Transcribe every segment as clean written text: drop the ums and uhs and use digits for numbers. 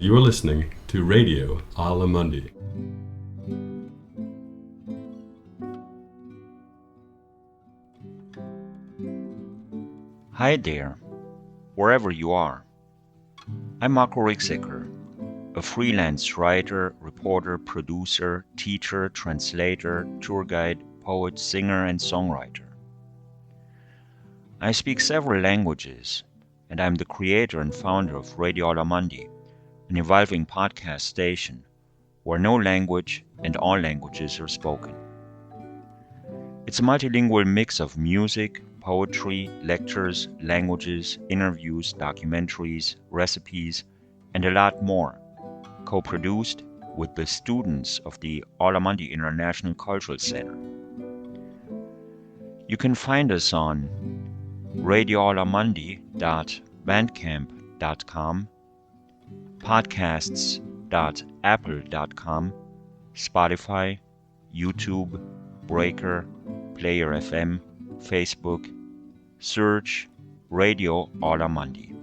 You are listening to Radio Alamundi. Hi there, wherever you are. I'm Marco Ricksecker, a freelance writer, reporter, producer, teacher, translator, tour guide, poet, singer, and songwriter. I speak several languages, and I'm the creator and founder of Radio Alamundi, an evolving podcast station where no language and all languages are spoken. It's a multilingual mix of music, poetry, lectures, languages, interviews, documentaries, recipes, and a lot more, co-produced with the students of the Alamundi International Cultural Center. You can find us on radioalamundi.bandcamp.com, podcasts.apple.com, Spotify, YouTube, Breaker, Player FM, Facebook, search Radio Alamundi.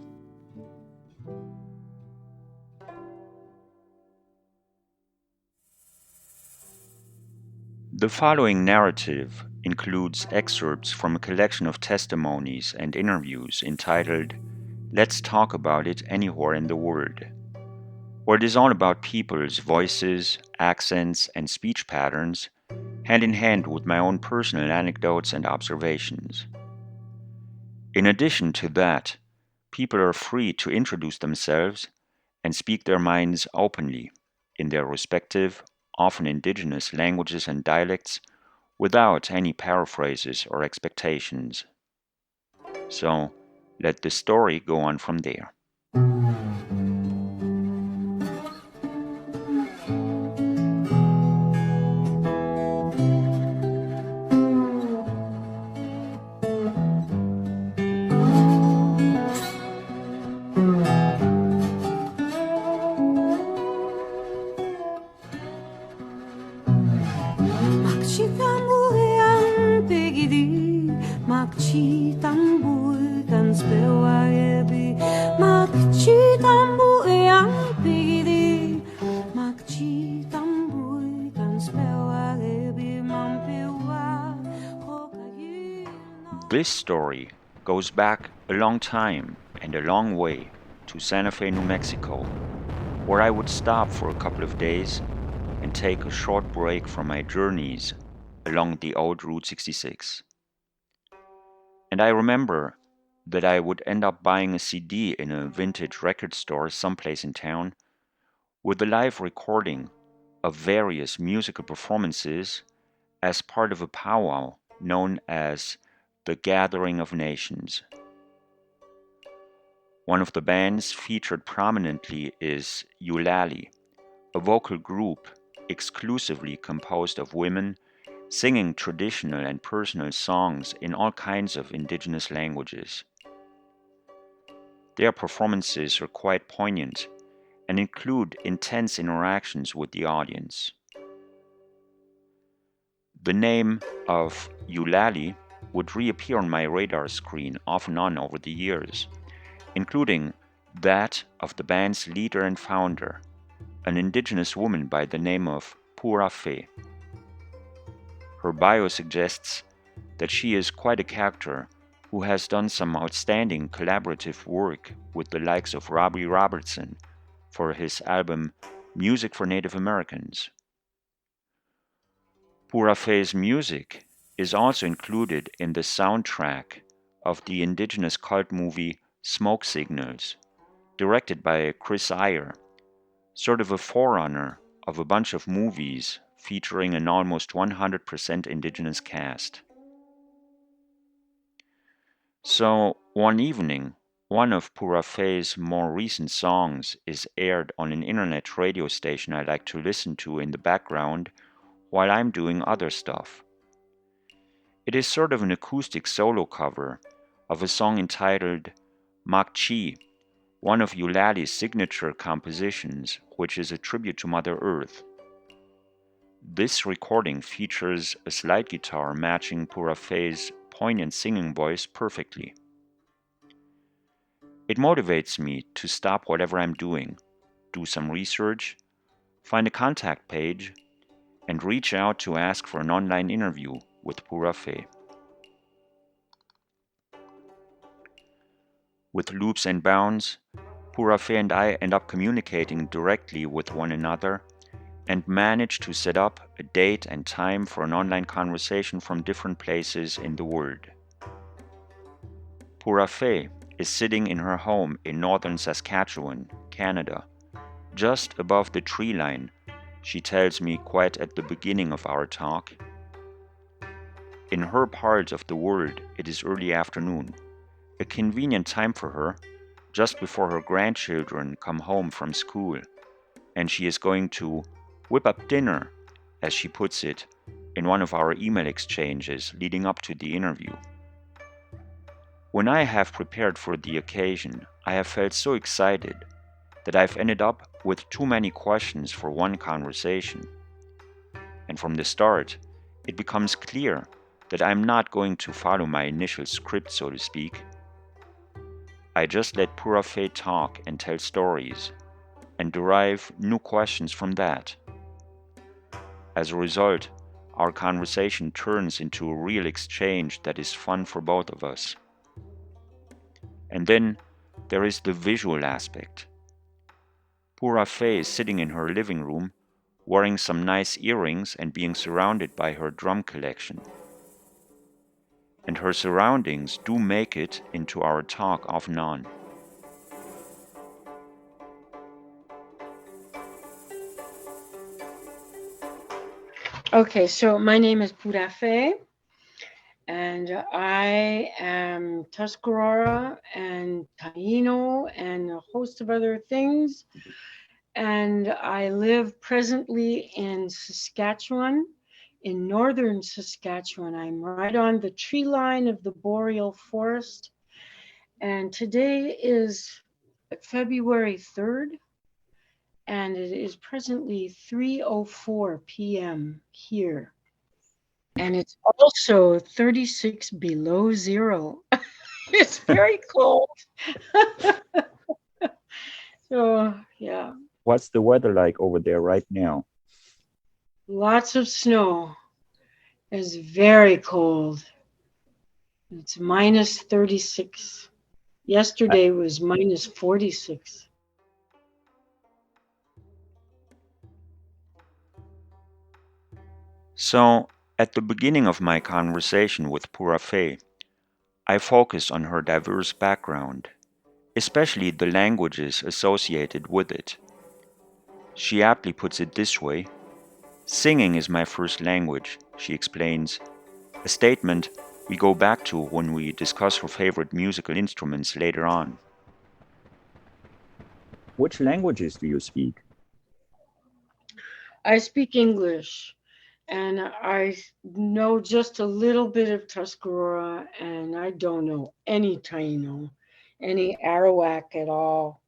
The following narrative includes excerpts from a collection of testimonies and interviews entitled Let's Talk About It Anywhere in the World, where it is all about people's voices, accents, and speech patterns, hand in hand with my own personal anecdotes and observations. In addition to that, people are free to introduce themselves and speak their minds openly in their respective, often indigenous languages and dialects without any paraphrases or expectations. So, let the story go on from there. This story goes back a long time and a long way to Santa Fe, New Mexico, where I would stop for a couple of days and take a short break from my journeys along the old Route 66. And I remember that I would end up buying a CD in a vintage record store someplace in town with a live recording of various musical performances as part of a powwow known as the Gathering of Nations. One of the bands featured prominently is Ulali, a vocal group exclusively composed of women singing traditional and personal songs in all kinds of indigenous languages. Their performances are quite poignant and include intense interactions with the audience. The name of Ulali would reappear on my radar screen off and on over the years, including that of the band's leader and founder, an indigenous woman by the name of Pura Fé. Her bio suggests that she is quite a character who has done some outstanding collaborative work with the likes of Robbie Robertson for his album Music for Native Americans. Pura Fé's music is also included in the soundtrack of the indigenous cult movie Smoke Signals, directed by Chris Iyer, sort of a forerunner of a bunch of movies featuring an almost 100% indigenous cast. So, one evening, one of Pura Fé's more recent songs is aired on an internet radio station I like to listen to in the background while I'm doing other stuff. It is sort of an acoustic solo cover of a song entitled Makchi, one of Ulali's signature compositions, which is a tribute to Mother Earth. This recording features a slide guitar matching Pura Fé's poignant singing voice perfectly. It motivates me to stop whatever I'm doing, do some research, find a contact page, and reach out to ask for an online interview with Pura Fé. With loops and bounds, Pura Fé and I end up communicating directly with one another and manage to set up a date and time for an online conversation from different places in the world. Pura Fé is sitting in her home in Northern Saskatchewan, Canada, just above the tree line, she tells me quite at the beginning of our talk. In her part of the world, it is early afternoon, a convenient time for her, just before her grandchildren come home from school, and she is going to whip up dinner, as she puts it, in one of our email exchanges leading up to the interview. When I have prepared for the occasion, I have felt so excited that I've ended up with too many questions for one conversation. And from the start, it becomes clear that I'm not going to follow my initial script, so to speak. I just let Pura Fé talk and tell stories, and derive new questions from that. As a result, our conversation turns into a real exchange that is fun for both of us. And then there is the visual aspect. Pura Fé is sitting in her living room, wearing some nice earrings and being surrounded by her drum collection. And her surroundings do make it into our talk off and on. Okay, so my name is Pura Fé, and I am Tuscarora and Taíno and a host of other things. And I live presently in Saskatchewan, in Northern Saskatchewan. I'm right on the tree line of the boreal forest. And today is February 3rd, and it is presently 3:04 p.m. here. And it's also 36 below zero. It's very cold. So, yeah. What's the weather like over there right now? Lots of snow. It's very cold. It's minus 36. Yesterday was minus 46. So, at the beginning of my conversation with Pura Fé, I focused on her diverse background, especially the languages associated with it. She aptly puts it this way: "Singing is my first language," she explains, a statement we go back to when we discuss her favorite musical instruments later on. Which languages do you speak? I speak English, and I know just a little bit of Tuscarora, and I don't know any Taíno, any Arawak at all.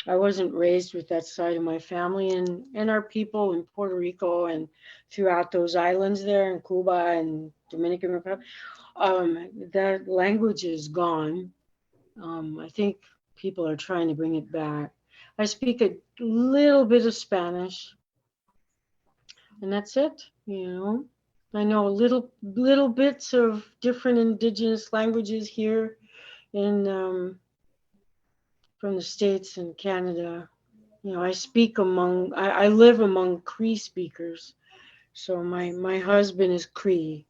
I wasn't raised with that side of my family, and our people in Puerto Rico and throughout those islands there in Cuba and Dominican Republic. That language is gone. I think people are trying to bring it back. I speak a little bit of Spanish, and that's it. I know little bits of different indigenous languages here in from the States and Canada. I live among Cree speakers. So my husband is Cree.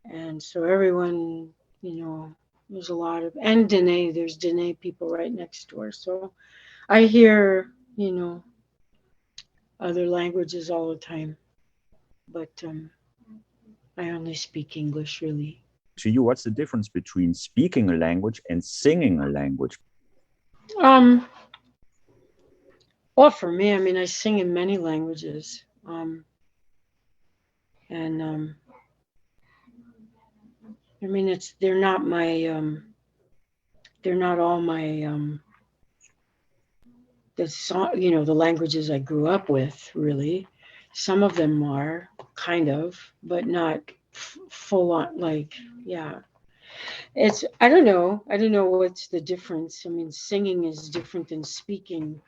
And so everyone, there's a lot of, and there's Dene people right next door. So I hear, other languages all the time. But I only speak English, really. To you, what's the difference between speaking a language and singing a language? Well, for me, I sing in many languages. And they're not all my the song, the languages I grew up with, really. Some of them are kind of, but not full on, yeah. I don't know what's the difference. Singing is different than speaking.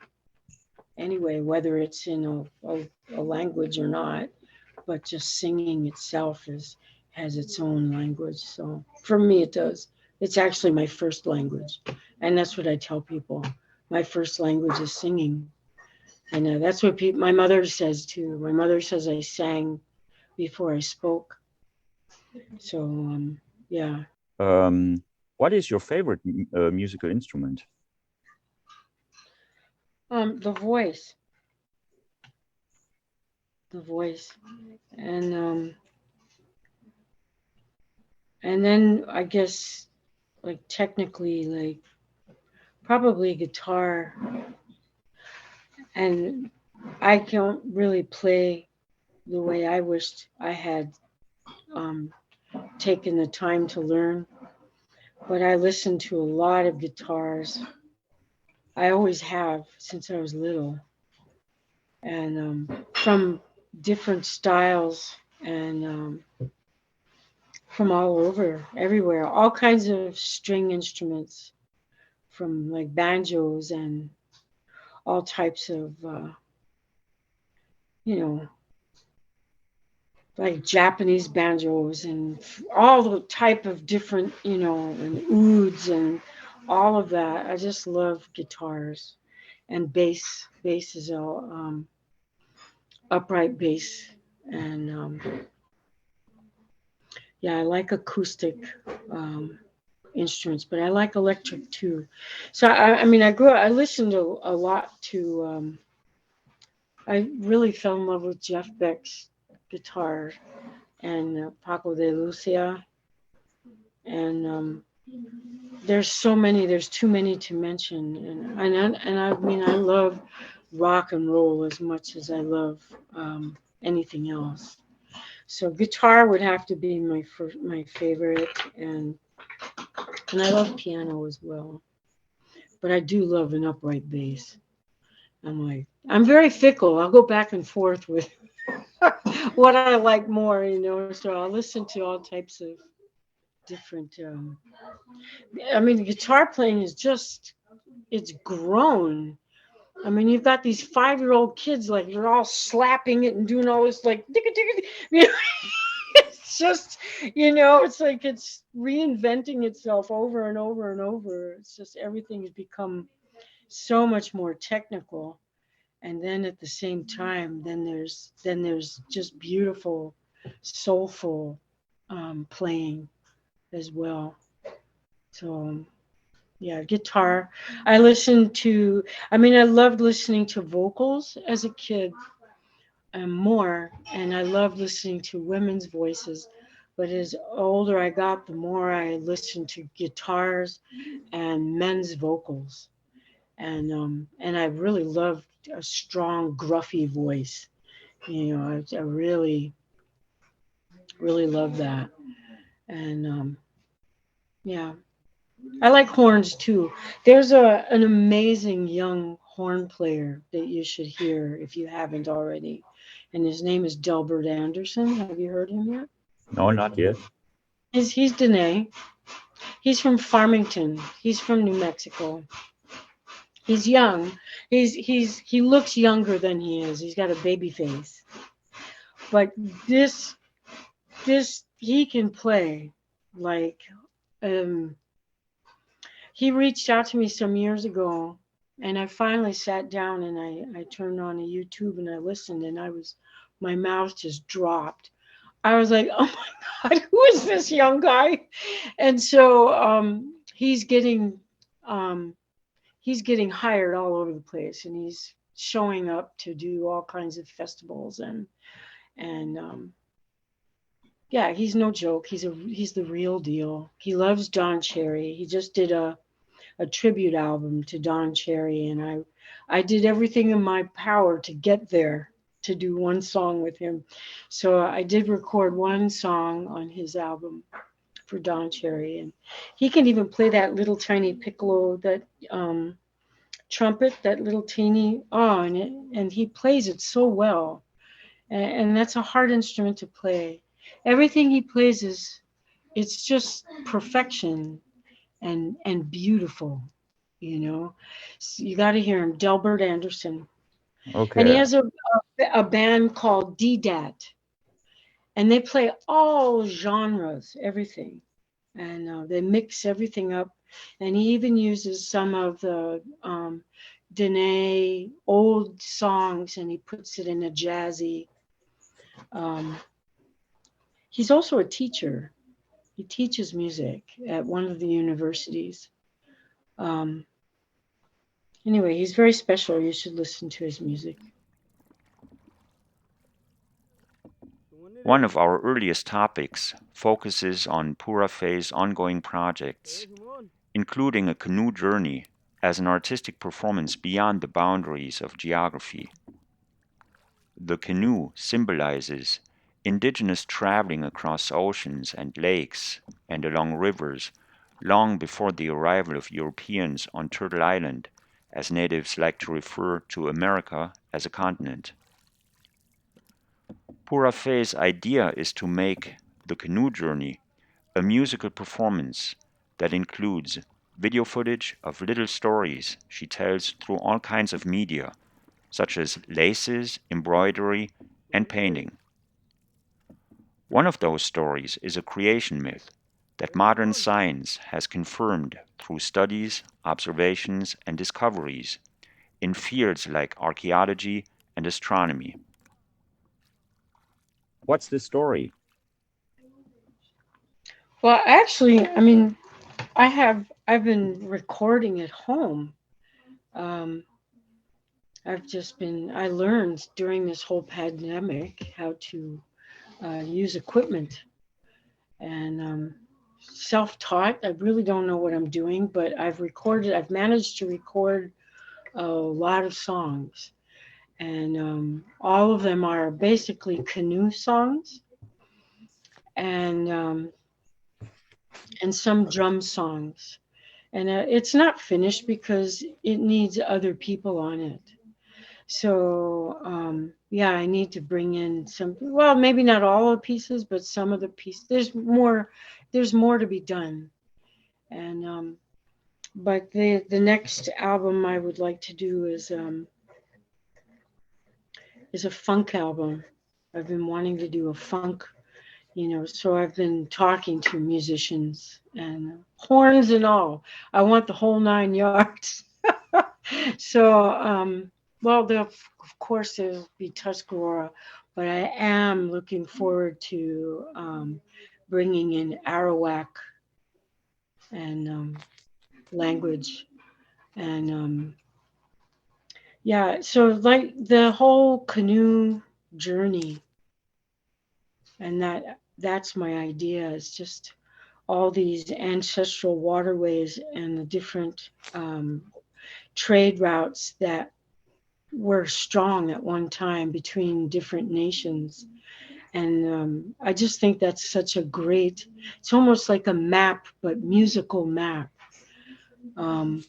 anyway, whether it's in a language or not. But just singing itself has its own language. So for me, it does. It's actually my first language, and that's what I tell people. My first language is singing, and that's what my mother says too. My mother says I sang before I spoke. So yeah. What is your favorite musical instrument? The voice, the voice, and and then I guess like technically like probably guitar, and I can't really play the way I wished I had um, taken the time to learn. But I listen to a lot of guitars. I always have since I was little, and from different styles and from all over, everywhere, all kinds of string instruments, from like banjos and all types of, you know, like Japanese banjos and all the type of different, and ouds and all of that. I just love guitars and bass. Bass is all upright bass, and yeah, I like acoustic instruments, but I like electric too. So I mean, I listened to a lot to. I really fell in love with Jeff Beck's guitar and Paco de Lucia, and there's so many. There's too many to mention, and I mean I love rock and roll as much as I love anything else. So guitar would have to be my favorite, and I love piano as well. But I do love an upright bass. I'm very fickle. I'll go back and forth with what I like more, So I'll listen to all types of different. I mean, the guitar playing is just it's grown. I mean, you've got these 5-year-old kids like they're all slapping it and doing all this like digga digga. You know, it's just it's like it's reinventing itself over and over and over. It's just everything has become so much more technical, and then at the same time, then there's just beautiful, soulful playing as well. So yeah, guitar. I listened to. I mean, I loved listening to vocals as a kid more, and I loved listening to women's voices. But as older I got, the more I listened to guitars and men's vocals, and I really loved a strong, gruffy voice. I really, really love that, and yeah, I like horns too. There's an amazing young horn player that you should hear if you haven't already, and his name is Delbert Anderson. Have you heard him yet? No, not yet. He's Dene. He's from Farmington. He's from New Mexico. He's young. He looks younger than he is. He's got a baby face. But this he can play like um he reached out to me some years ago, and I finally sat down and I turned on a YouTube and I listened, and my mouth just dropped. I was like, oh my God, who is this young guy? And so um, he's getting hired all over the place, and he's showing up to do all kinds of festivals, and yeah, he's no joke. He's the real deal. He loves Don Cherry. He just did a tribute album to Don Cherry, and I did everything in my power to get there to do one song with him. So I did record one song on his album for Don Cherry, and he can even play that little tiny piccolo, that trumpet, that little teeny and he plays it so well, and that's a hard instrument to play. Everything he plays it's just perfection and beautiful. So you got to hear him, Delbert Anderson. And he Okay. has a band called DDAT, and they play all genres, everything. And they mix everything up. And he even uses some of the Dene old songs and he puts it in a jazzy. Um, he's also a teacher. He teaches music at one of the universities. Um, anyway, he's very special. You should listen to his music. One of our earliest topics focuses on Pura Fé's ongoing projects, including a canoe journey as an artistic performance beyond the boundaries of geography. The canoe symbolizes indigenous traveling across oceans and lakes and along rivers long before the arrival of Europeans on Turtle Island, as natives like to refer to America as a continent. Pura Fé's idea is to make the canoe journey a musical performance that includes video footage of little stories she tells through all kinds of media, such as laces, embroidery, and painting. One of those stories is a creation myth that modern science has confirmed through studies, observations, and discoveries in fields like archaeology and astronomy. What's the story? Well, actually, I mean, I've been recording at home. Um, I learned during this whole pandemic how to use equipment and self-taught. I really don't know what I'm doing, but I've managed to record a lot of songs. And all of them are basically canoe songs and um, and some drum songs. And it's not finished because it needs other people on it. So yeah, I need to bring in some. Well, maybe not all the pieces, but some of the pieces. There's more to be done. And but the next album I would like to do is a funk album. I've been wanting to do a funk, so I've been talking to musicians and horns and all. I want the whole 9 yards. So, well, of course there'll be Tuscarora, but I am looking forward to bringing in Arawak and language and yeah. So like the whole canoe journey, and that's my idea. It's just all these ancestral waterways and the different trade routes that were strong at one time between different nations. And I just think that's such a great, it's almost like a map, but musical map. Um,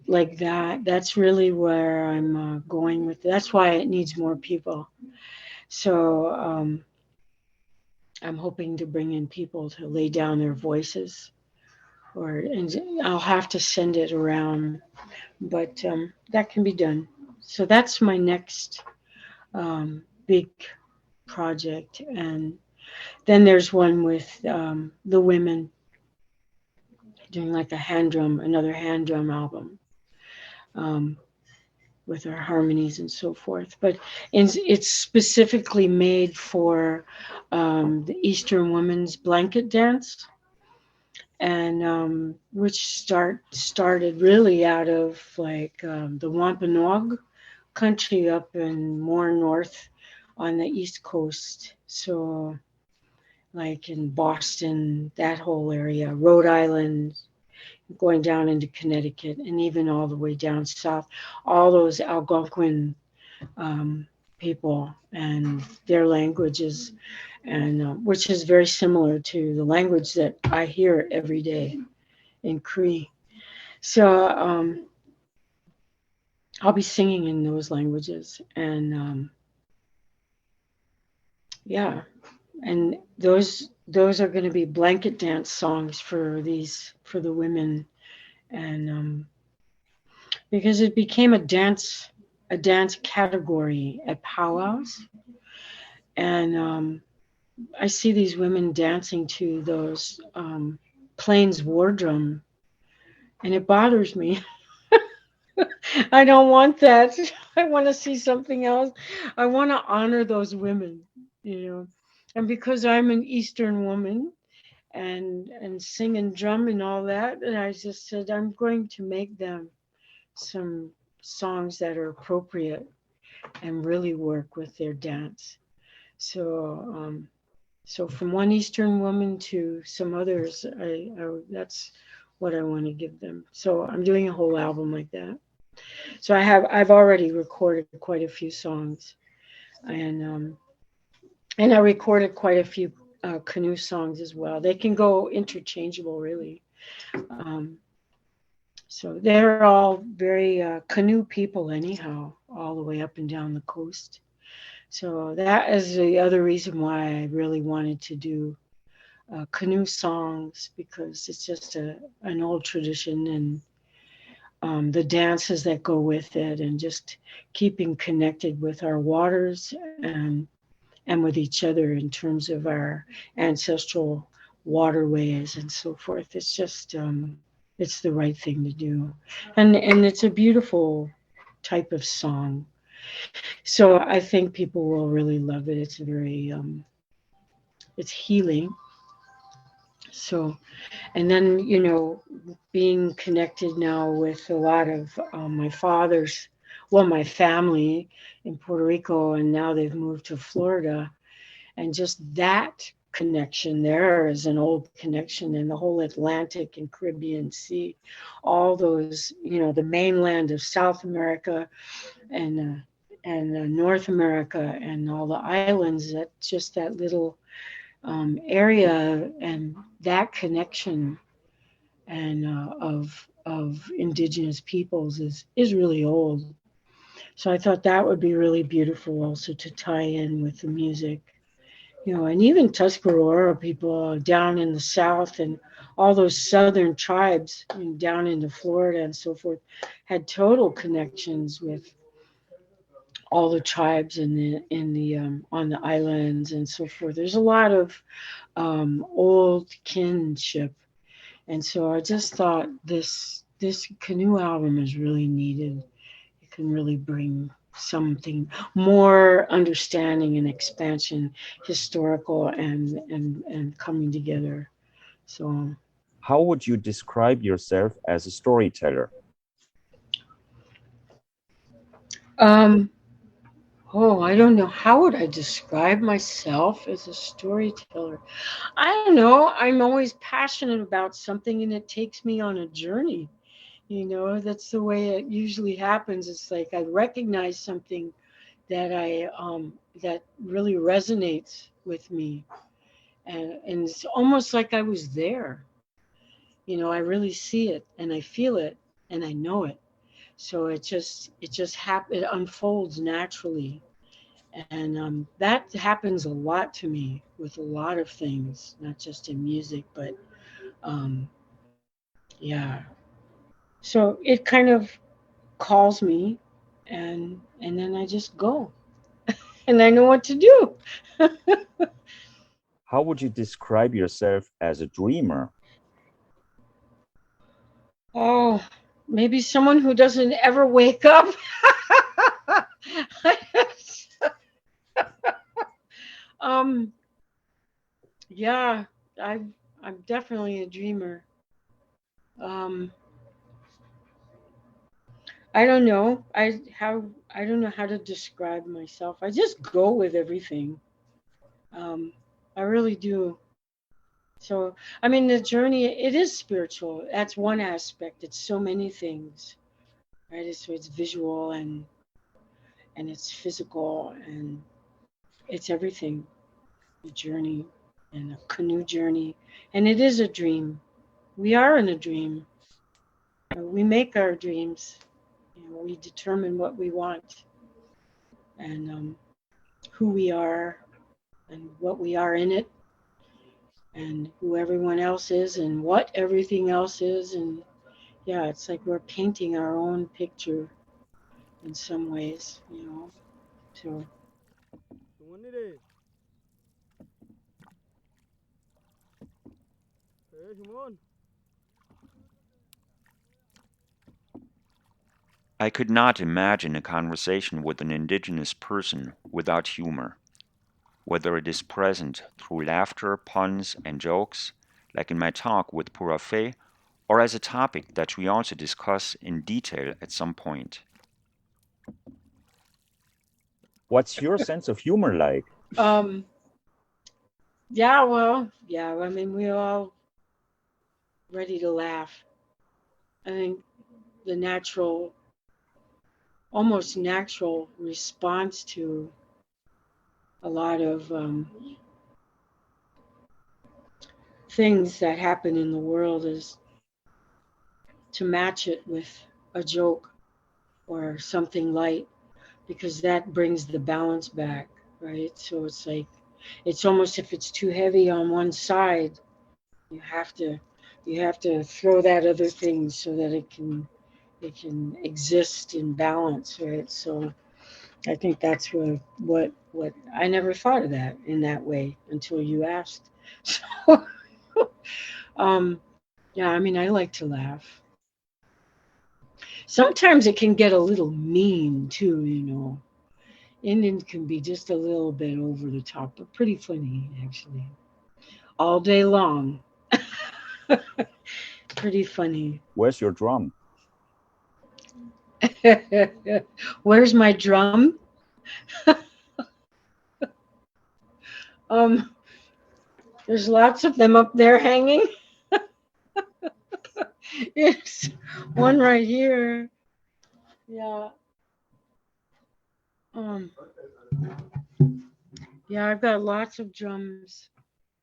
like that. That's really where I'm going with. That's why it needs more people. So I'm hoping to bring in people to lay down their voices, and I'll have to send it around, but that can be done. So that's my next big project. And then there's one with the women doing like another hand drum album um, with our harmonies and so forth. But it's specifically made for the Eastern Women's Blanket Dance, and which started really out of like the Wampanoag country up in more north on the East Coast. So like in Boston, that whole area, Rhode Island, going down into Connecticut, and even all the way down south, all those Algonquin people and their languages, and which is very similar to the language that I hear every day in Cree. So I'll be singing in those languages, and yeah, and those are going to be blanket dance songs for the women, and because it became a dance a dance category at powwows, and I see these women dancing to those Plains war drum, and it bothers me. I don't want that. I want to see something else. I want to honor those women, you know. And because I'm an Eastern woman and sing and drum and all that, and I just said I'm going to make them some songs that are appropriate and really work with their dance. So so from one Eastern woman to some others, that's what I want to give them. So I'm doing a whole album like that. So I've already recorded quite a few songs, and and I recorded quite a few canoe songs as well. They can go interchangeable, really. Um, so they're all very canoe people, anyhow, all the way up and down the coast. So that is the other reason why I really wanted to do canoe songs, because it's just an old tradition, and the dances that go with it, and just keeping connected with our waters and with each other in terms of our ancestral waterways and so forth. It's just it's the right thing to do, and it's a beautiful type of song. So I think people will really love it. It's very it's healing. So, and then, being connected now with a lot of my father's, well, my family in Puerto Rico, and now they've moved to Florida. And just that connection there is an old connection in the whole Atlantic and Caribbean Sea, all those, the mainland of South America and North America and all the islands, that just that little area, and that connection and of indigenous peoples is really old. So I thought that would be really beautiful also to tie in with the music, and even Tuscarora people down in the south, and all those southern tribes down into Florida and so forth, had total connections with all the tribes in the on the islands and so forth. There's a lot of old kinship. And so I just thought this canoe album is really needed. It can really bring something more understanding and expansion, historical and coming together. So How would you describe yourself as a storyteller? um oh, I don't know. How would I describe myself as a storyteller? I don't know. I'm always passionate about something, and it takes me on a journey. That's the way it usually happens. It's like I recognize something that really resonates with me, and it's almost like I was there. I really see it and I feel it and I know it. So it unfolds naturally, and that happens a lot to me with a lot of things, not just in music, but um, yeah. So it kind of calls me, and then I just go, and I know what to do. How would you describe yourself as a dreamer? Oh, maybe someone who doesn't ever wake up. um, yeah, I I'm definitely a dreamer. Um, I don't know. I don't know how to describe myself. I just go with everything. Um, I really do. So, I mean, the journey, it is spiritual. That's one aspect. It's so many things, right? It's visual and it's physical and it's everything. The journey and a canoe journey. And it is a dream. We are in a dream. We make our dreams. We determine what we want and who we are and what we are in it and who everyone else is and what everything else is. And yeah, it's like we're painting our own picture in some ways, so. I could not imagine a conversation with an indigenous person without humor, whether it is present through laughter, puns, and jokes, like in my talk with Pura Fé, or as a topic that we also discuss in detail at some point. What's your sense of humor like? Yeah, well, yeah, I mean, we're all ready to laugh. I think the almost natural response to a lot of things that happen in the world is to match it with a joke or something light, because that brings the balance back, right? So it's like, it's almost, if it's too heavy on one side, you have to throw that other thing so that it can exist in balance, right? So I think that's what I never thought of that in that way until you asked. So yeah, I mean, I like to laugh. Sometimes it can get a little mean too. Indian can be just a little bit over the top, but pretty funny actually. All day long. Pretty funny. Where's your drum? Where's my drum? There's lots of them up there hanging. Yes, one right here. Yeah. Yeah, I've got lots of drums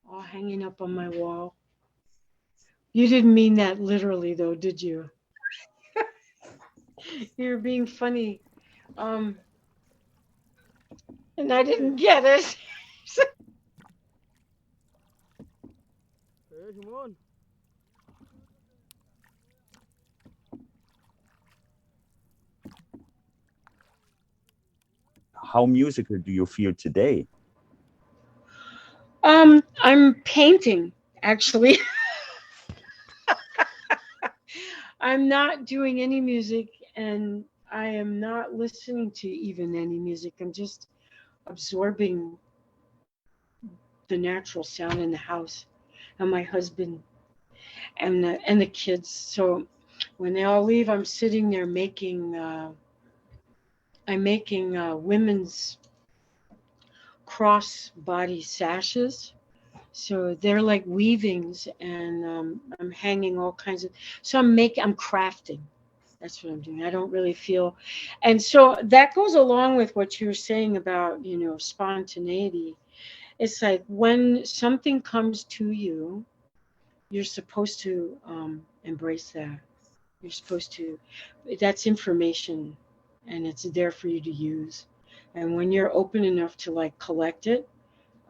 all hanging up on my wall. You didn't mean that literally though, did you? You're being funny. And I didn't get it. How musical do you feel today? I'm painting actually. I'm not doing any music, and I am not listening to even any music. I'm just absorbing the natural sound in the house and my husband and the kids. So when they all leave, I'm sitting there making women's cross body sashes. So they're like weavings, and I'm hanging all kinds of. So I'm crafting. That's what I'm doing. I don't really feel, and so that goes along with what you were saying about spontaneity. It's like when something comes to you, you're supposed to embrace that. You're supposed to. That's information, and it's there for you to use. And when you're open enough to like collect it,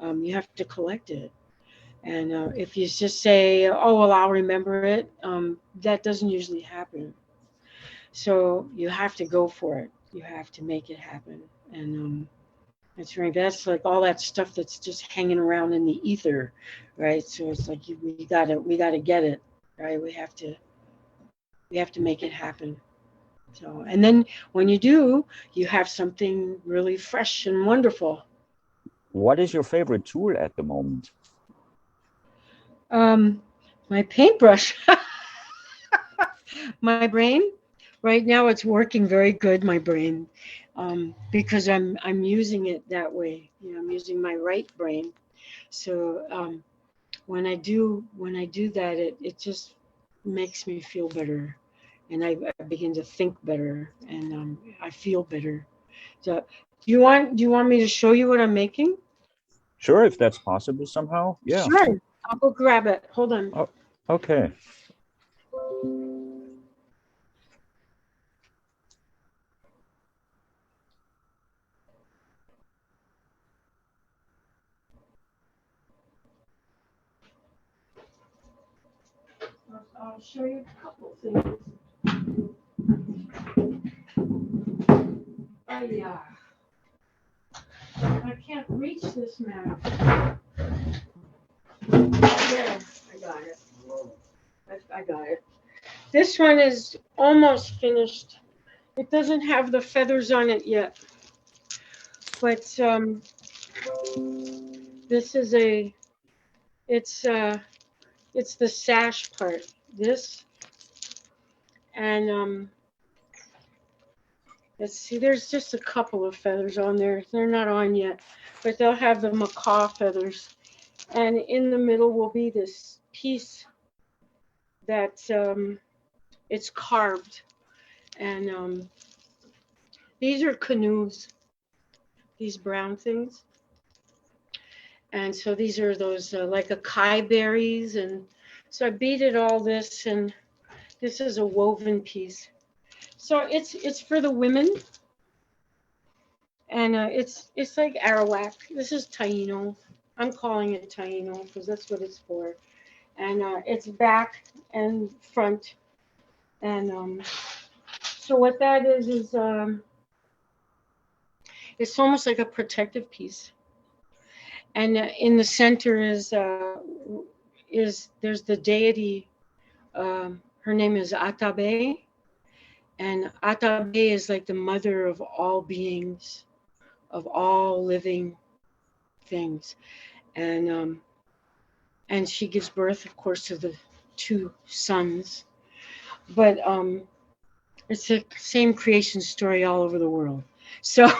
you have to collect it. And if you just say, "Oh well, I'll remember it," that doesn't usually happen. So you have to go for it. You have to make it happen. And that's right. That's like all that stuff that's just hanging around in the ether, right? So it's like we gotta get it, right? We have to make it happen. So, and then when you do, you have something really fresh and wonderful. What is your favorite tool at the moment? My paintbrush, my brain. Right now, it's working very good. My brain, because I'm using it that way. I'm using my right brain. So when I do that, it just makes me feel better, and I begin to think better, and I feel better. So do you want me to show you what I'm making? Sure, if that's possible somehow. Yeah. Sure. I'll go grab it. Hold on. Oh, okay. I'll show you a couple things. I can't reach this map. There, I got it. I got it. This one is almost finished. It doesn't have the feathers on it yet, but this is it's the sash part. This and let's see. There's just a couple of feathers on there. They're not on yet, but they'll have the macaw feathers. And in the middle will be this piece that it's carved. And these are canoes, these brown things. And so these are those like acai berries. And so I beaded all this, and this is a woven piece. So it's for the women. And it's like Arawak. This is Taíno. I'm calling it Taíno because that's what it's for. And it's back and front. And so what that is it's almost like a protective piece. And in the center is there's the deity. Her name is Atabe. And Atabe is like the mother of all beings, of all living things. And she gives birth, of course, to the two sons. But it's the same creation story all over the world. So,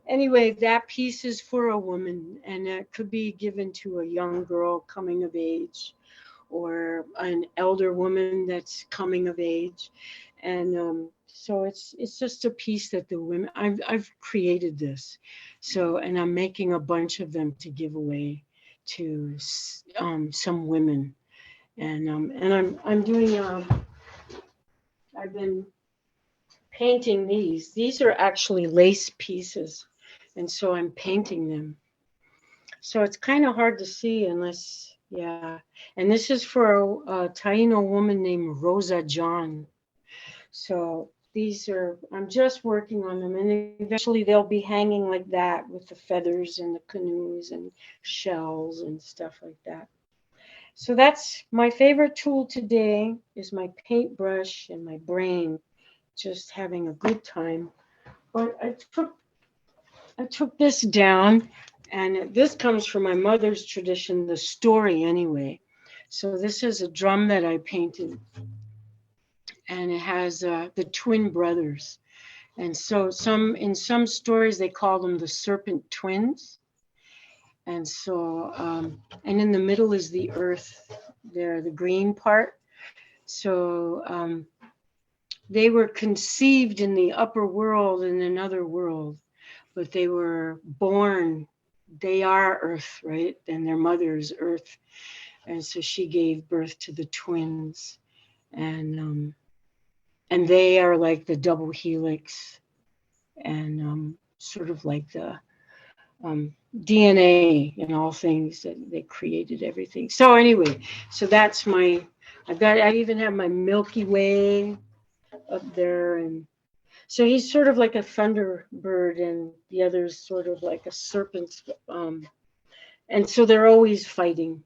anyway, that piece is for a woman, and it could be given to a young girl coming of age, or an elder woman that's coming of age. And so it's just a piece that the women, I've created this. So, and I'm making a bunch of them to give away to some women. And I'm doing, I've been painting these. These are actually lace pieces. And so I'm painting them. So it's kind of hard to see unless, yeah. And this is for a Taíno woman named Rosa John. So these are, I'm just working on them, and eventually they'll be hanging like that with the feathers and the canoes and shells and stuff like that. So that's my favorite tool today, is my paintbrush and my brain, just having a good time. But I took this down, and this comes from my mother's tradition, the story anyway. So this is a drum that I painted, and it has the twin brothers. And so in some stories, they call them the serpent twins. And so, and in the middle is the earth there, the green part. So they were conceived in the upper world, in another world, but they were born, they are earth, right? And their mother is earth. And so she gave birth to the twins. And they are like the double helix, and sort of like the DNA in all things, that they created everything. So anyway, so that's I even have my Milky Way up there. And so he's sort of like a thunderbird, and the other's sort of like a serpent. And so they're always fighting.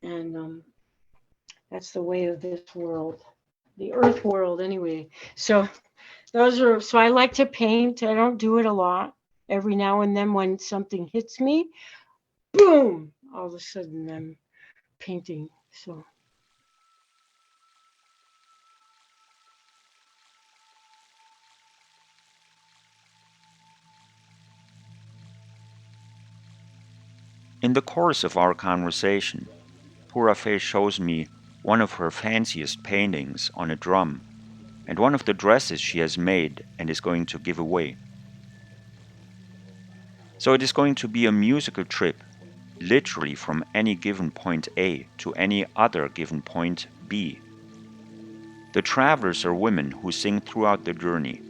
And that's the way of this world, the earth world anyway. So so I like to paint. I don't do it a lot. Every now and then when something hits me, boom, all of a sudden I'm painting. So. In the course of our conversation, Pura Fé shows me one of her fanciest paintings on a drum, and one of the dresses she has made and is going to give away. So it is going to be a musical trip, literally from any given point A to any other given point B. The travelers are women who sing throughout the journey.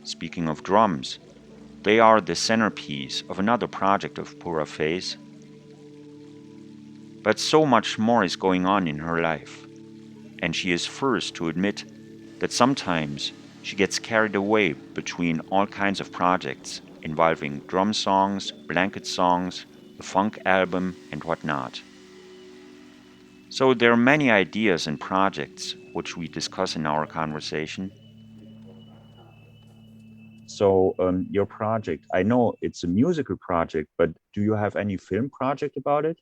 Speaking of drums, they are the centerpiece of another project of Pura Fé's. But so much more is going on in her life, and she is first to admit that sometimes she gets carried away between all kinds of projects involving drum songs, blanket songs, a funk album, and whatnot. So there are many ideas and projects which we discuss in our conversation. So your project, I know it's a musical project, but do you have any film project about it?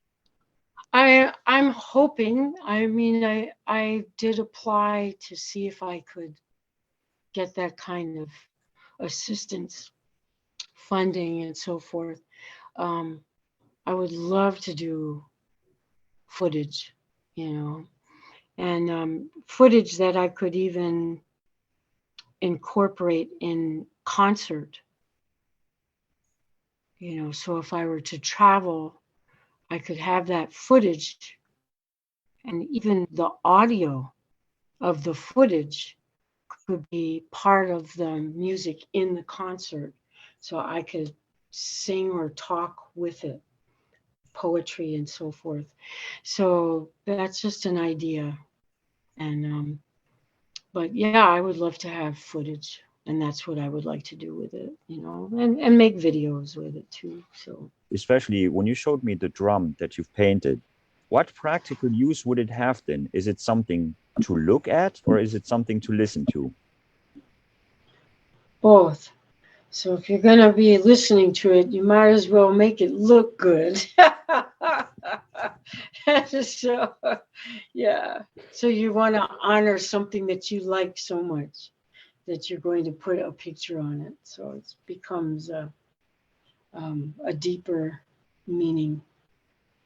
I'm hoping. I mean, I did apply to see if I could get that kind of assistance, funding, and so forth. I would love to do footage, and footage that I could even incorporate in concert. So if I were to travel, I could have that footage, and even the audio of the footage could be part of the music in the concert. So I could sing or talk with it, poetry and so forth. So that's just an idea. And but yeah, I would love to have footage, and that's what I would like to do with it, and make videos with it too. So Especially when you showed me the drum that you've painted, what practical use would it have then? Is it something to look at or is it something to listen to? both. So if you're going to be listening to it, you might as well make it look good. So, yeah. So you want to honor something that you like so much that you're going to put a picture on it. So it becomes a deeper meaning.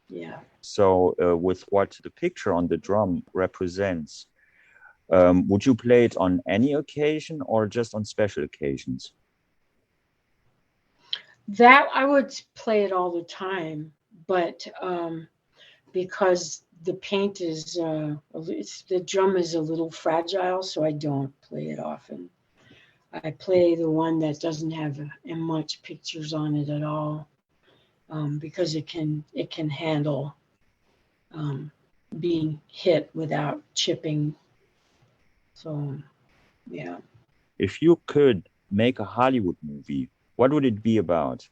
Yeah. So with what the picture on the drum represents, would you play it on any occasion or just on special occasions? That I would play it all the time, but because the paint is, the drum is a little fragile, so I don't play it often. I play the one that doesn't have much pictures on it at all, because it can handle being hit without chipping. So, yeah. If you could make a Hollywood movie, what would it be about?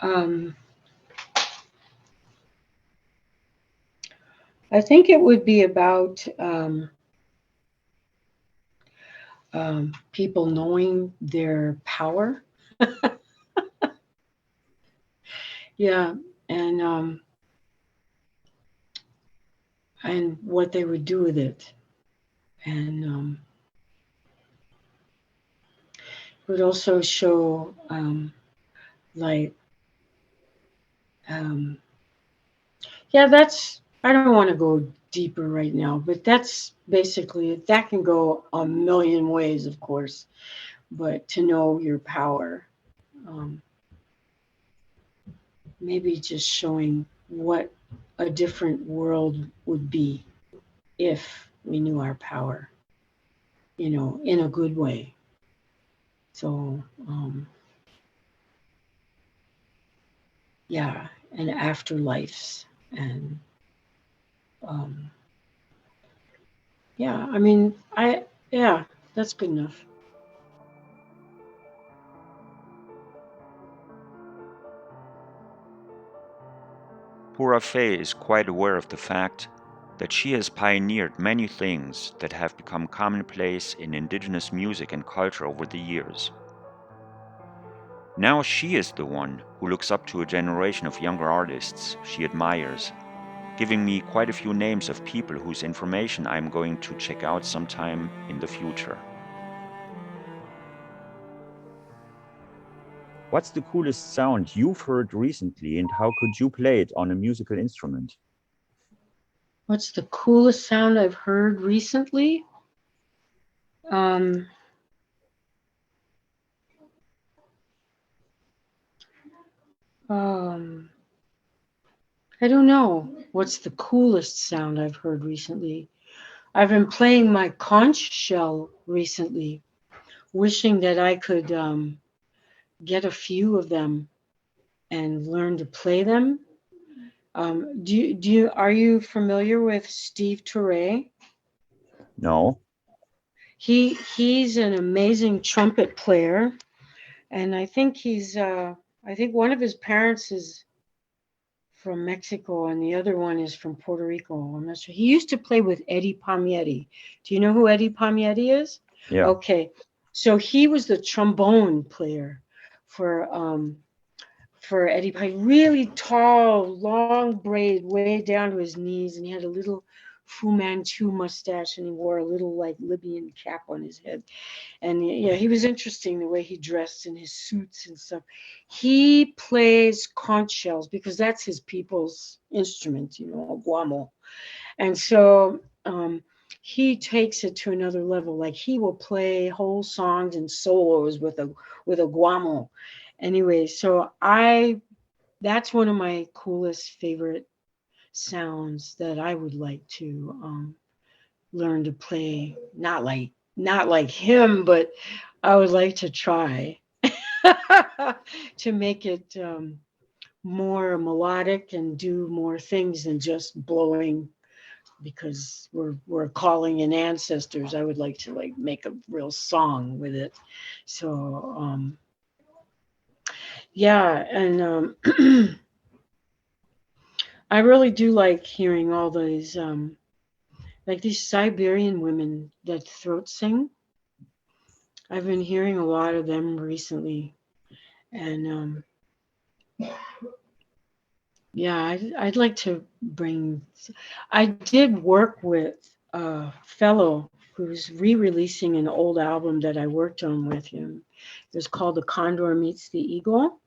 I think it would be about people knowing their power. Yeah, and what they would do with it, and would also show like yeah, that's, I don't want to go deeper right now, but that's basically it. That can go a million ways, of course, but to know your power, maybe just showing what a different world would be if we knew our power, in a good way. So, yeah, and afterlives, and yeah, I mean, yeah, that's good enough. Pura Fé is quite aware of the fact that she has pioneered many things that have become commonplace in indigenous music and culture over the years. Now she is the one who looks up to a generation of younger artists she admires, giving me quite a few names of people whose information I'm going to check out sometime in the future. What's the coolest sound you've heard recently and how could you play it on a musical instrument? What's the coolest sound I've heard recently? I don't know what's the coolest sound I've heard recently. I've been playing my conch shell recently, wishing that I could get a few of them and learn to play them. Are you familiar with Steve Turre? No. He's an amazing trumpet player, and I think I think one of his parents is from Mexico and the other one is from Puerto Rico. I'm not sure. He used to play with Eddie Palmieri. Do you know who Eddie Palmieri is? Yeah. Okay. So he was the trombone player for Eddie Palmieri. Really tall, long braid way down to his knees, and he had a little Fu Manchu mustache, and he wore a little like Libyan cap on his head. And yeah, he was interesting the way he dressed in his suits and stuff. He plays conch shells because that's his people's instrument, guamo. And so he takes it to another level. Like he will play whole songs and solos with a guamo. Anyway, so that's one of my coolest favorite sounds that I would like to learn to play. Not like him, but I would like to try to make it more melodic and do more things than just blowing, because we're calling in ancestors. I would like to like make a real song with it. So yeah, and I really do like hearing all these like these Siberian women that throat sing. I've been hearing a lot of them recently, and yeah, I'd like to bring. I did work with a fellow who's re-releasing an old album that I worked on with him. It was called The Condor Meets the Eagle,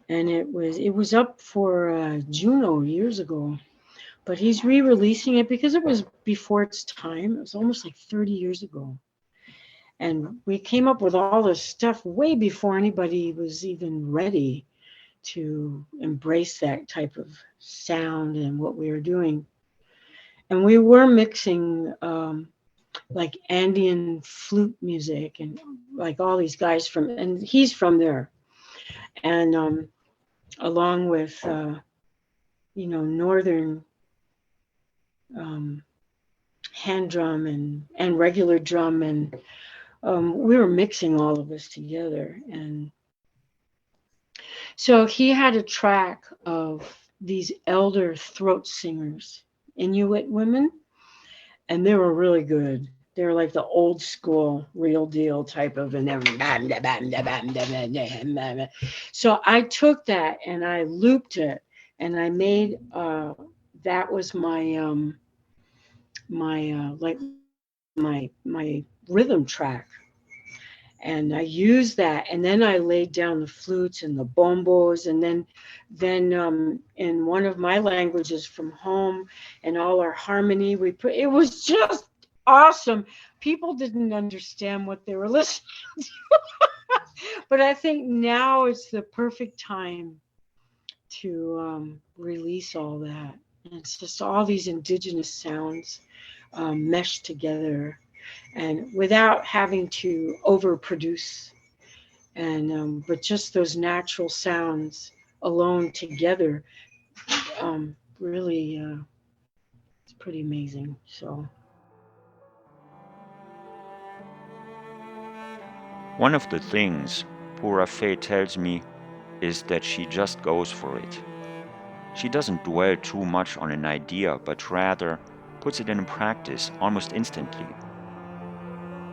and it was up for Juno years ago. But he's re-releasing it because it was before its time. It was almost like 30 years ago. And we came up with all this stuff way before anybody was even ready to embrace that type of sound and what we were doing. And we were mixing like Andean flute music and like all these guys and he's from there. And along with, Northern hand drum and regular drum. And we were mixing all of this together. And so he had a track of these elder throat singers, Inuit women, and they were really good. They were like the old school, real deal type of, and so I took that and I looped it, and I made that was my my rhythm track. And I used that, and then I laid down the flutes and the bombos, and then in one of my languages from home, and all our harmony it was just awesome. People didn't understand what they were listening to, but I think now it's the perfect time to release all that. And it's just all these indigenous sounds meshed together, and without having to overproduce, and but just those natural sounds alone together, really it's pretty amazing. So One of the things Pura Fé tells me is that she just goes for it. She doesn't dwell too much on an idea, but rather puts it in practice almost instantly.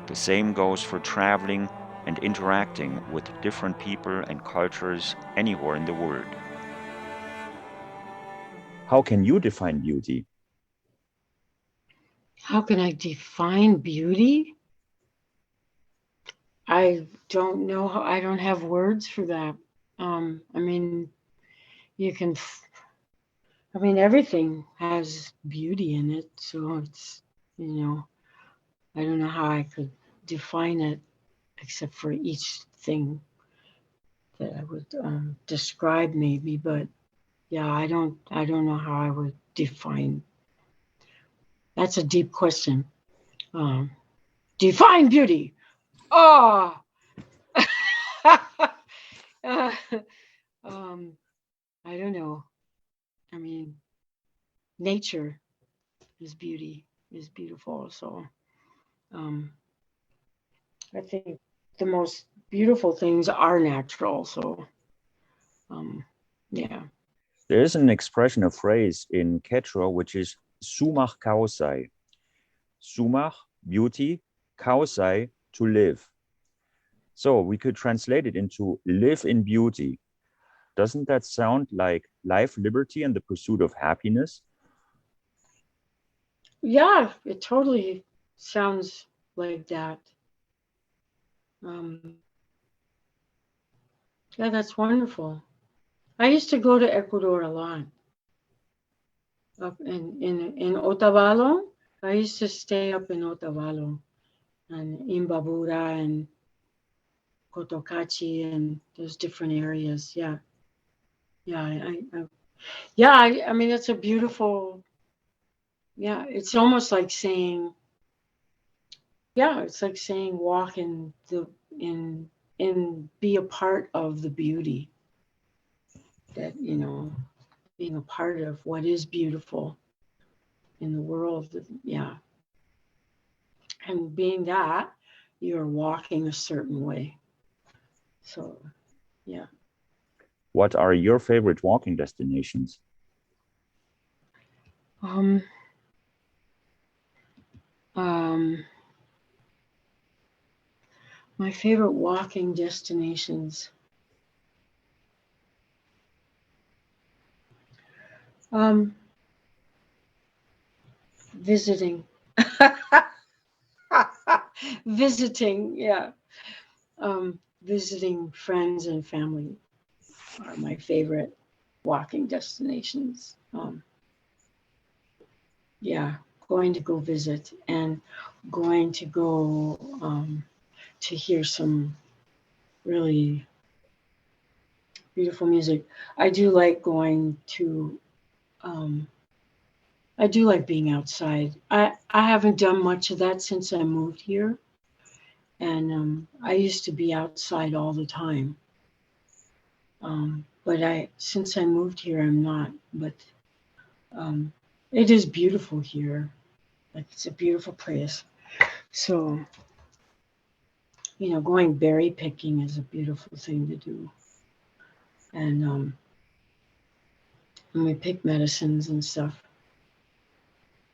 The same goes for traveling and interacting with different people and cultures anywhere in the world. How can you define beauty? how can I define beauty? I don't know how. I don't have words for that. I mean, you can I mean, everything has beauty in it, so I don't know how I could define it, except for each thing that I would describe maybe. But yeah, I don't know how I would define. That's a deep question. Define beauty. Oh, uh, I don't know. I mean, nature is beautiful. So I think the most beautiful things are natural. So yeah. There is an expression, a phrase in Quechua, which is sumach causai. Sumach, beauty, causai, to live. So we could translate it into live in beauty. Doesn't that sound like life, liberty, and the pursuit of happiness? Yeah, it totally sounds like that. Um, yeah, that's wonderful. I used to go to Ecuador a lot. Up in Otavalo. I used to stay up in Otavalo and Imbabura and Cotocachi and those different areas. Yeah, yeah, I mean, it's a beautiful. Yeah, it's almost like saying. Yeah, it's like saying walk in the in be a part of the beauty that being a part of what is beautiful in the world. Yeah, and being that you're walking a certain way. So yeah. What are your favorite walking destinations? Um, um, my favorite walking destinations. Um, Visiting. Visiting, yeah. Visiting friends and family are my favorite walking destinations. Yeah, going to go visit and going to go to hear some really beautiful music. I do like going to um, I do like being outside. I haven't done much of that since I moved here. And I used to be outside all the time. But since I moved here, I'm not. But um, it is beautiful here. Like it's a beautiful place. So, going berry picking is a beautiful thing to do. And we pick medicines and stuff.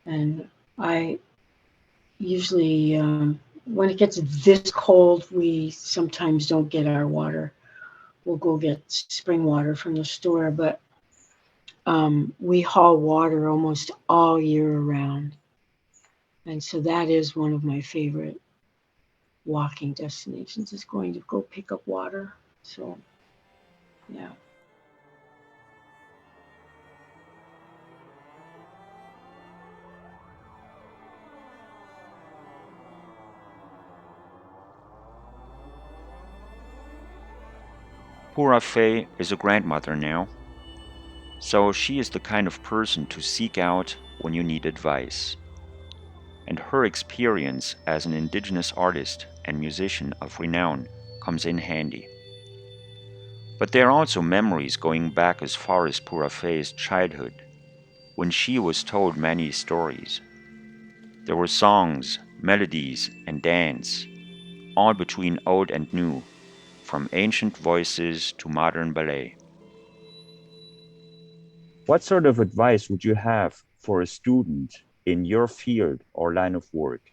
And I usually, when it gets this cold, we sometimes don't get our water. We'll go get spring water from the store, but we haul water almost all year around. And so that is one of my favorite walking destinations, is going to go pick up water. So, yeah. Pura Fé is a grandmother now, so she is the kind of person to seek out when you need advice. And her experience as an indigenous artist and musician of renown comes in handy. But there are also memories going back as far as Pura Fé's childhood, when she was told many stories. There were songs, melodies, and dance, all between old and new, from ancient voices to modern ballet. What sort of advice would you have for a student in your field or line of work?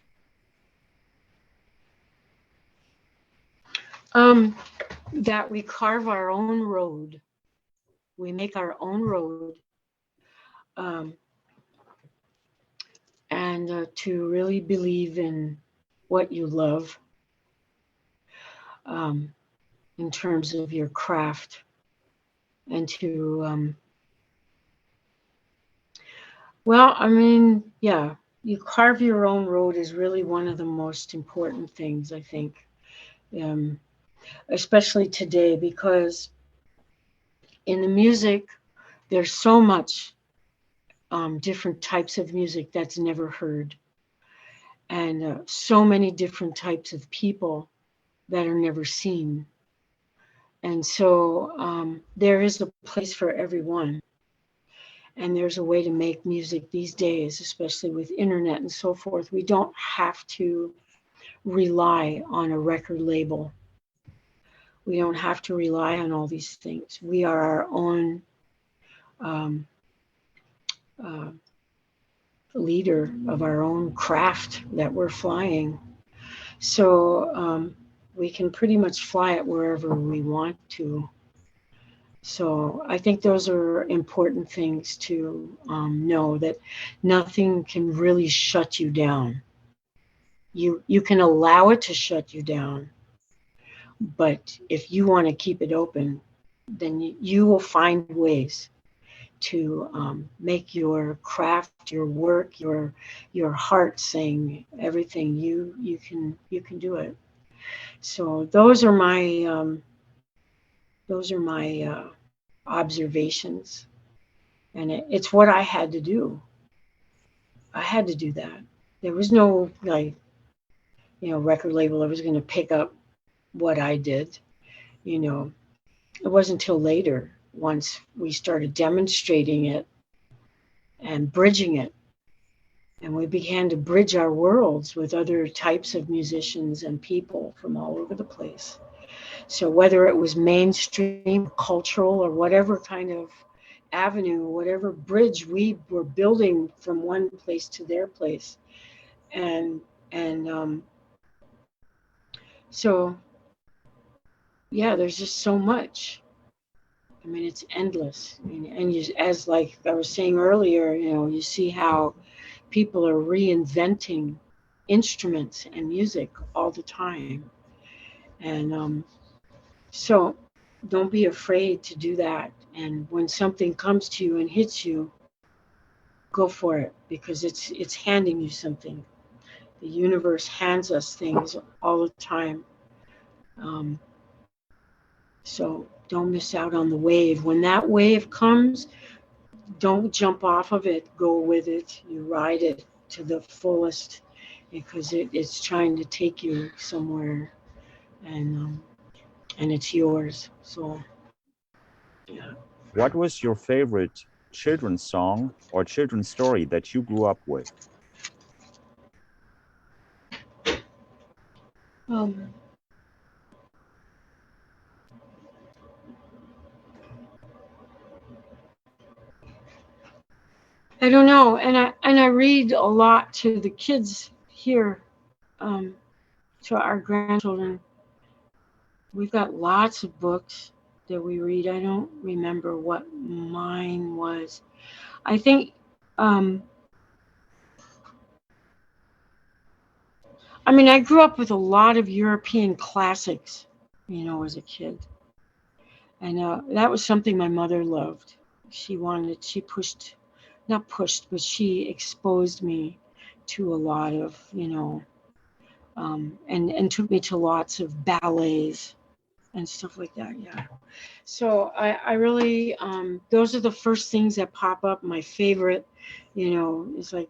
That we carve our own road. We make our own road. Um, and to really believe in what you love um, in terms of your craft, and to well, I mean, yeah, you carve your own road is really one of the most important things, I think, um, especially today, because in the music there's so much different types of music that's never heard, and so many different types of people that are never seen. And so there is a place for everyone. And there's a way to make music these days, especially with internet and so forth. We don't have to rely on a record label. We don't have to rely on all these things. We are our own uh, leader of our own craft that we're flying. So we can pretty much fly it wherever we want to. So I think those are important things to know, that nothing can really shut you down. You can allow it to shut you down, but if you want to keep it open, then you will find ways to make your craft, your work, your heart sing, everything. You can do it. So those are my observations, and it's what I had to do. I had to do that. There was no record label that was going to pick up what I did. It wasn't until later, once we started demonstrating it and bridging it, and we began to bridge our worlds with other types of musicians and people from all over the place. So whether it was mainstream, cultural, or whatever kind of avenue, whatever bridge we were building from one place to their place, and so yeah, there's just so much. I mean, it's endless. I mean, and as like I was saying earlier, you see how people are reinventing instruments and music all the time, and so don't be afraid to do that. And when something comes to you and hits you, go for it, because it's handing you something. The universe hands us things all the time. Um, so don't miss out on the wave. When that wave comes, don't jump off of it. Go with it. You ride it to the fullest, because it's trying to take you somewhere, and it's yours. So yeah. What was your favorite children's song or children's story that you grew up with? Um, I don't know, and I read a lot to the kids here, to our grandchildren. We've got lots of books that we read. I don't remember what mine was. I think, I mean, I grew up with a lot of European classics, as a kid. And that was something my mother loved. She pushed, not pushed, but she exposed me to a lot of, and took me to lots of ballets and stuff like that. Yeah. So I really, those are the first things that pop up. My favorite, is like,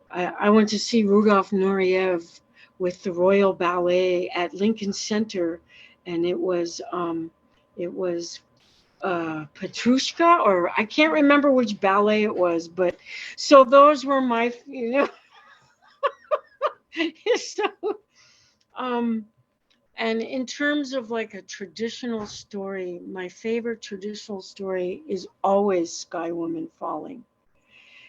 I went to see Rudolf Nureyev with the Royal Ballet at Lincoln Center, and it was Petrushka, or I can't remember which ballet it was, but so those were my, so, and in terms of like a traditional story, my favorite traditional story is always Sky Woman Falling.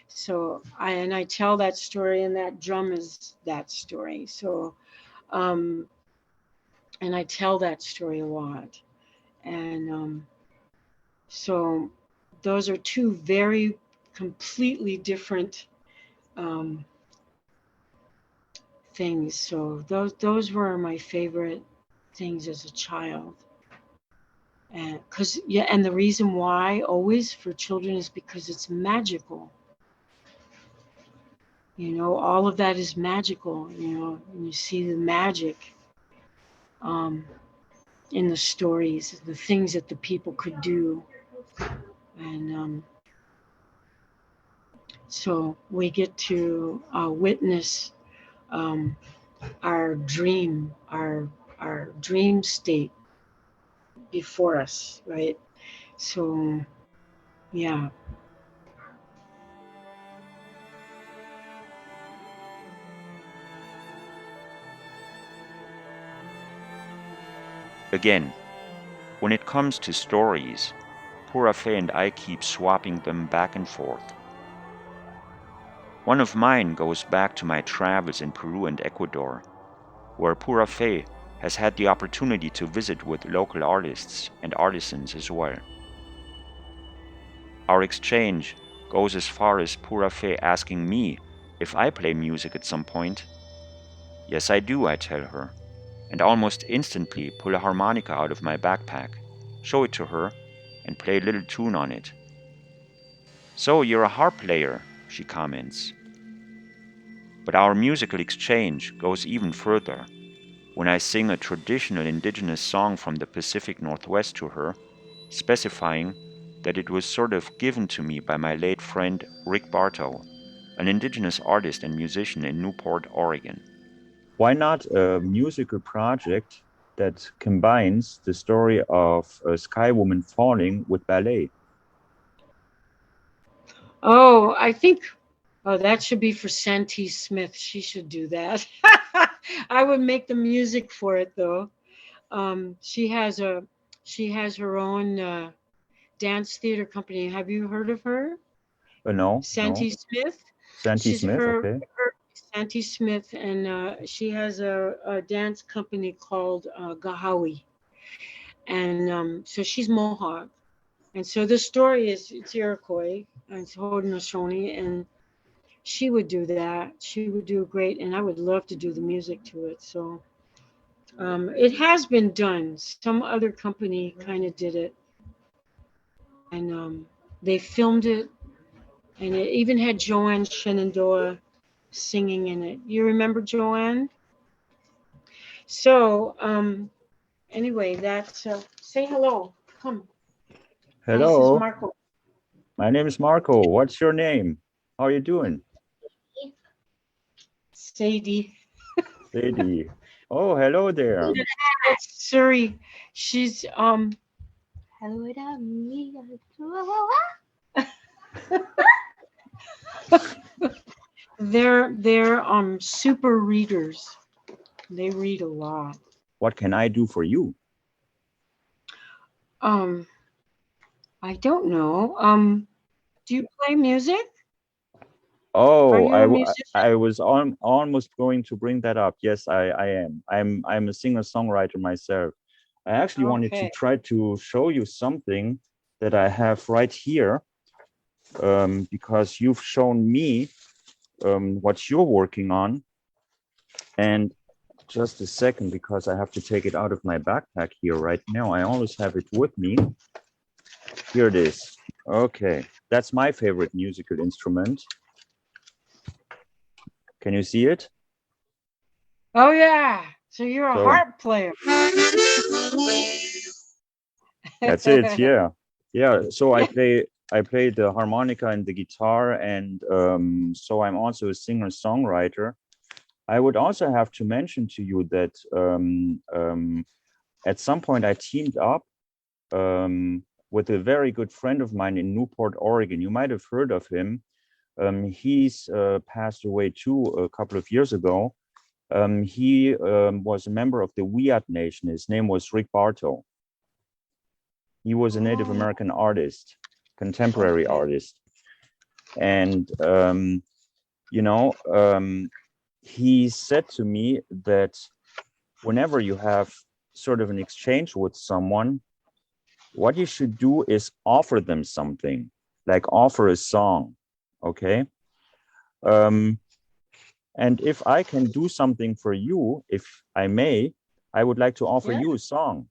So I tell that story, and that drum is that story. So, and I tell that story a lot. And so those are two very completely different things. So those were my favorite things as a child. And and the reason why always for children is because it's magical. All of that is magical, and you see the magic in the stories, the things that the people could do. And so we get to witness our dream state before us, right? So, yeah. Again, when it comes to stories, Pura Fé and I keep swapping them back and forth. One of mine goes back to my travels in Peru and Ecuador, where Pura Fé has had the opportunity to visit with local artists and artisans as well. Our exchange goes as far as Pura Fé asking me if I play music at some point. Yes, I do, I tell her, and almost instantly pull a harmonica out of my backpack, show it to her, and play a little tune on it. So you're a harp player, she comments. But our musical exchange goes even further. When I sing a traditional indigenous song from the Pacific Northwest to her, specifying that it was sort of given to me by my late friend Rick Bartow, an indigenous artist and musician in Newport, Oregon. Why not a musical project that combines the story of a sky woman falling with ballet? Oh, I think, oh, that should be for Santee Smith. She should do that. I would make the music for it though. She has her own dance theater company. Have you heard of her? No, no. Santee Smith. Santee She's Smith, okay. her Santee Smith, and she has a dance company called Gahawi, and so she's Mohawk, and so the story is it's Iroquois and it's Haudenosaunee, and she would do that. She would do great, and I would love to do the music to it. So it has been done. Some other company kind of did it, and they filmed it, and it even had Joanne Shenandoah singing in it. You remember Joanne? So anyway, that's say hello. Come. This is Hello, Marco. my name is Marco. What's your name? How are you doing? Sadie. Lady. Oh, hello there. Suri. She's they're super readers. They read a lot. What can I do for you? Um, I don't know. Do you play music? Are Oh, you a musician? I was almost going to bring that up. Yes, I am. I'm a singer-songwriter myself. I actually wanted to Okay. try to show you something that I have right here, because you've shown me what you're working on. And just a second, because I have to take it out of my backpack here right now. I always have it with me. Here it is. Okay, that's my favorite musical instrument. Can you see it? Oh yeah. So you're a So harp player. that's it. Yeah, yeah. So I play the harmonica and the guitar, and so I'm also a singer-songwriter. I would also have to mention to you that at some point I teamed up with a very good friend of mine in Newport, Oregon. You might have heard of him. He's passed away too a couple of years ago. He was a member of the Wiyot Nation. His name was Rick Bartow. He was a Native American artist, contemporary artist. And, you know, he said to me that whenever you have sort of an exchange with someone, what you should do is offer them something, like offer a song, okay? And if I can do something for you, if I may, I would like to offer you a song.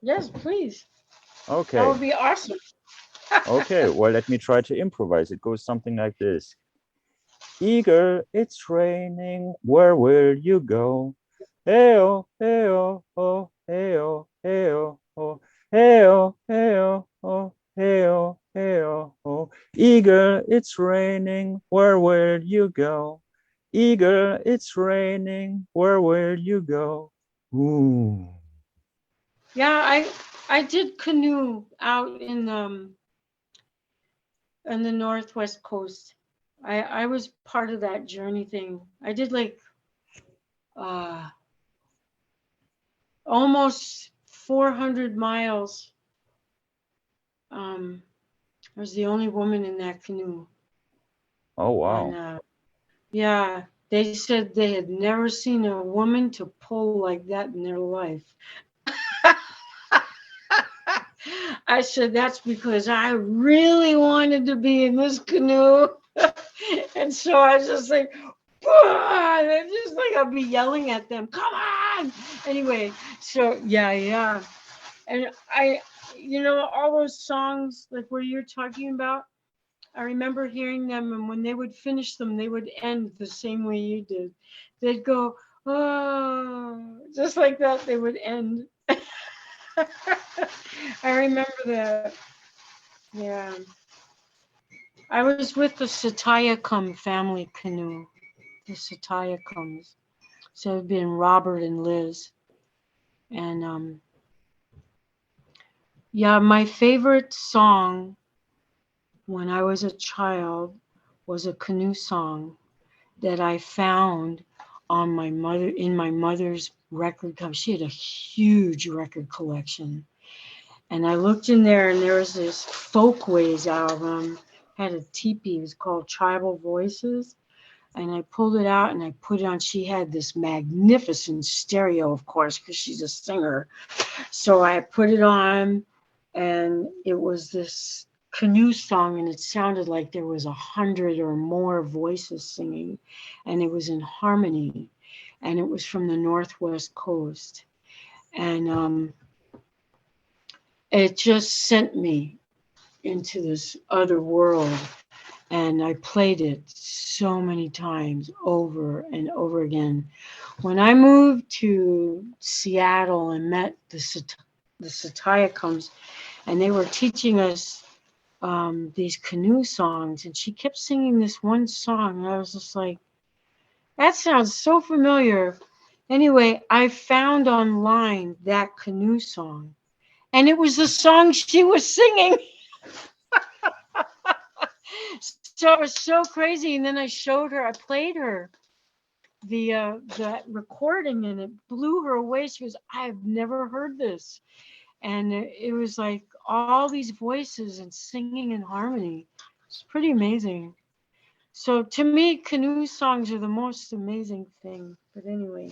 Yes, please. Okay. That would be awesome. Okay, well, let me try to improvise. It goes something like this. Eagle, it's raining, where will you go? Hey-oh, hey-oh, oh, hey-oh, hey-oh, oh, hey-oh, hey-oh, oh, hey-oh, hey-oh, oh. Eagle, it's raining, where will you go? Eagle, it's raining, where will you go? Ooh. Yeah, I did canoe out in on the northwest coast. I was part of that journey thing. I did like uh almost 400 miles. I was the only woman in that canoe. Oh, wow. And yeah, they said they had never seen a woman to pull like that in their life. I said, that's because I really wanted to be in this canoe. And so I was just like, and just like I'll be yelling at them, come on. Anyway, so yeah. And all those songs like where you're talking about, I remember hearing them, and when they would finish them, they would end the same way you did. They'd go, oh, just like that, they would end. I remember that. Yeah. I was with the Satayacum family canoe, the Satayacums. So it'd been Robert and Liz. And yeah, my favorite song when I was a child was a canoe song that I found on my mother's record collection. She had a huge record collection. And I looked in there, and there was this Folkways album, had a teepee. It was called Tribal Voices. And I pulled it out and I put it on. She had this magnificent stereo, of course, because she's a singer. So I put it on, and it was this canoe song, and it sounded like there was 100 or more voices singing, and it was in harmony, and it was from the Northwest Coast. And it just sent me into this other world. And I played it so many times over and over again. When I moved to Seattle and met the Satayacums, and they were teaching us these canoe songs, and she kept singing this one song, and I was just like, that sounds so familiar. Anyway, I found online that canoe song, and it was the song she was singing. So it was so crazy. And then I played her that recording, and it blew her away. She goes, I've never heard this. And it was like all these voices and singing in harmony. It's pretty amazing. So to me, canoe songs are the most amazing thing. But anyway.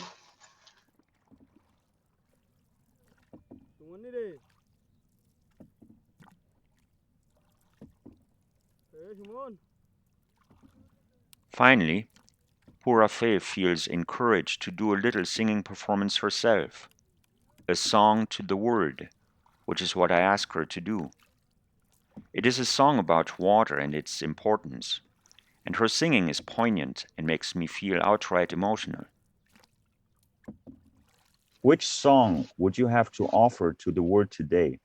Finally, Pura Fé feels encouraged to do a little singing performance herself, a song to the word, which is what I ask her to do. It is a song about water and its importance, and her singing is poignant and makes me feel outright emotional. Which song would you have to offer to the world today?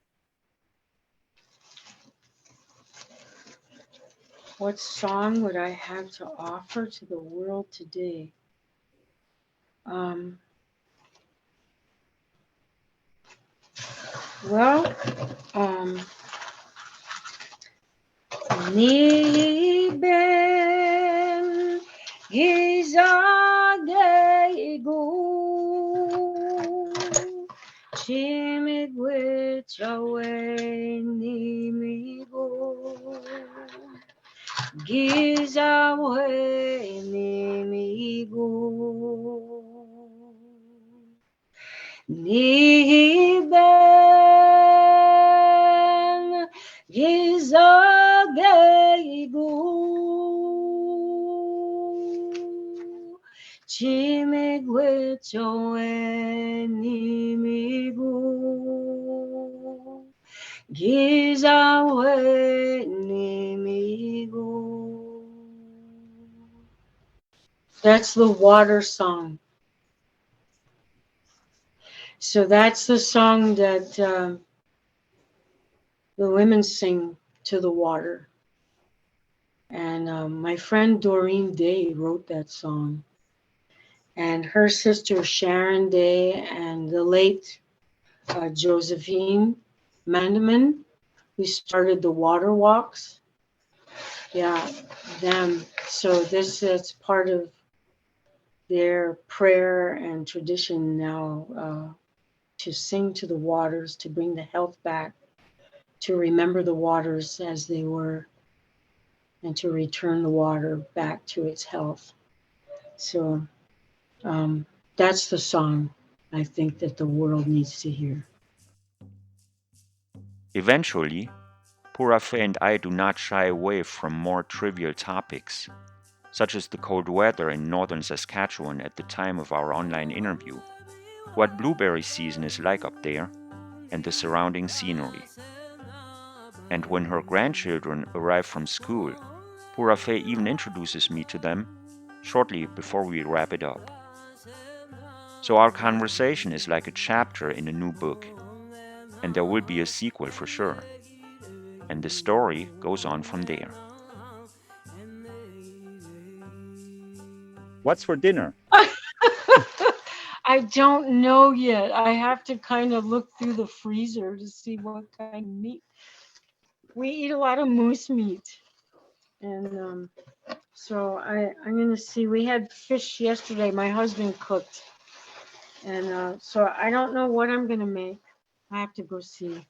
What song would I have to offer to the world today? Well, Ni ben gizageigu chimigwichawe ni migu gizawe ni migu ni ben gizageigu chimigwichawe ni migu gizawe ni migu. That's the water song. So that's the song that the women sing to the water. And my friend Doreen Day wrote that song. And her sister Sharon Day and the late Josephine Mandeman, who started the water walks. Yeah, them. So that's part of their prayer and tradition now to sing to the waters, to bring the health back, to remember the waters as they were, and to return the water back to its health. So that's the song I think that the world needs to hear. Eventually, Pura Fé and I do not shy away from more trivial topics, such as the cold weather in Northern Saskatchewan at the time of our online interview, what blueberry season is like up there, and the surrounding scenery. And when her grandchildren arrive from school, Pura Fé even introduces me to them shortly before we wrap it up. So our conversation is like a chapter in a new book, and there will be a sequel for sure. And the story goes on from there. What's for dinner? I don't know yet. I have to kind of look through the freezer to see what kind of meat. We eat a lot of moose meat. And so I'm going to see. We had fish yesterday. My husband cooked. And so I don't know what I'm going to make. I have to go see.